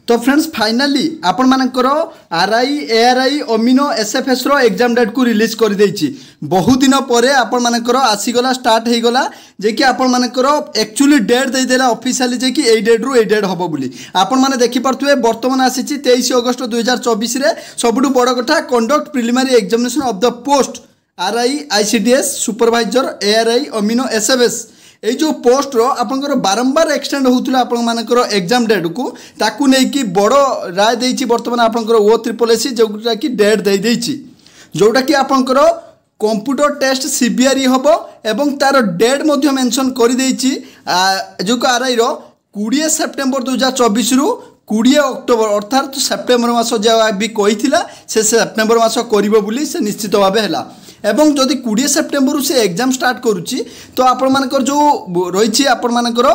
तो friends finally आपण मानकर आरआई एआरआई अमीनो एसएफएस रो एग्जाम डेट को रिलीज कर देछि। बहुत दिन परे आपण मानकर आसीगला स्टार्ट हो गला जे कि आपण मानकर एक्चुअली डेट दे देला ऑफिशियली जे कि ए डेट रू ए डेट हबो बोली आपण माने देखि परथुए। वर्तमान आसीछि 23 अगस्त 2024 रे सबुठु बड़ कथा conduct preliminary examination of the post RI ICDS supervisor ARY amino SFS ये जो पोस्ट रो आपंकर बारंबार एक्सटेंड होउतला आपण मानकर एग्जाम डेट को ताकू नै कि बड़ राय देछि। वर्तमान आपंकर ओ ट्रिपल एससी जोटा कि डेट दे देछि जोटा कि आपंकर कंप्यूटर टेस्ट सीबीआरई हबो एवं तार डेट मध्य मेंशन कर देछि जो आरआई रो 20 सेप्टेम्बर 2024 रु 20 अक्टोबर अर्थात सेप्टेम्बर मास जो भी कही से सेप्टेम्बर मास करिवो बोली से निश्चित भाव है। एवं जदि 20 सेप्टेम्बर से एग्जाम स्टार्ट करुच्ची तो आपण मानकर जो रही आपण मानकर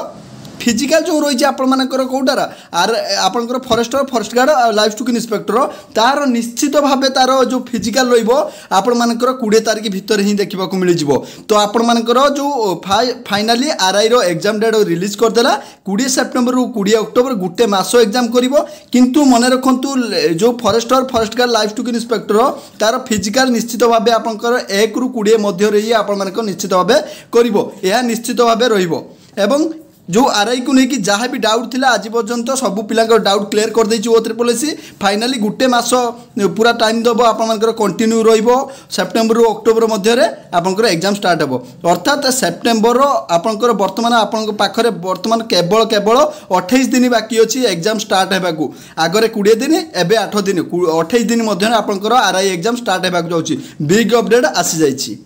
फिजिकल जो रही आपण मानकर कौटार आर आपंकर forester forest guard livestock inspector तार निश्चित भाव तार जो फिजिकल रहिबो आपण मानकर 20 तारिख भितर ही देखा मिल जिवो। तो आपण मानकर जो फाइनाली आरआई रो एग्जाम डेट रिलीज कर देला 20 सेप्टेम्बर रु 20 अक्टोबर गुटे मास एग्जाम करिवो। किंतु मन रखंतु जो forester forest guard livestock inspector तार फिजिकल निश्चित भाव आपंकर 1 रु 20 मध्य रही आपण मानकर निश्चित भाव करिवो यह निश्चित भाव रहिबो। एवं जो आरआई को लेकिन जहाँ भी डाउट थिला आज पर्यंत सब पिला डाउट क्लियर कर देछि ओ ट्रिपल एससी फाइनाली गुटे मास पूरा टाइम दबो आपनकर कंटिन्यू रहिबो सेप्टेम्बर रु अक्टोबर मध्य रे आपनकर एग्जाम स्टार्ट हबो। अर्थात सेप्टेम्बर आपनकर वर्तमान आपन पाखरे वर्तमान केवल 28 दिन बाकी अछि एग्जाम स्टार्ट हेबाकू। आगरे 20 दिन एबे 8 दिन 28 दिन मध्य आपनकर आरआई एग्जाम स्टार्ट हेबाकू जाउछि। बिग अपडेट आसी जाइछि।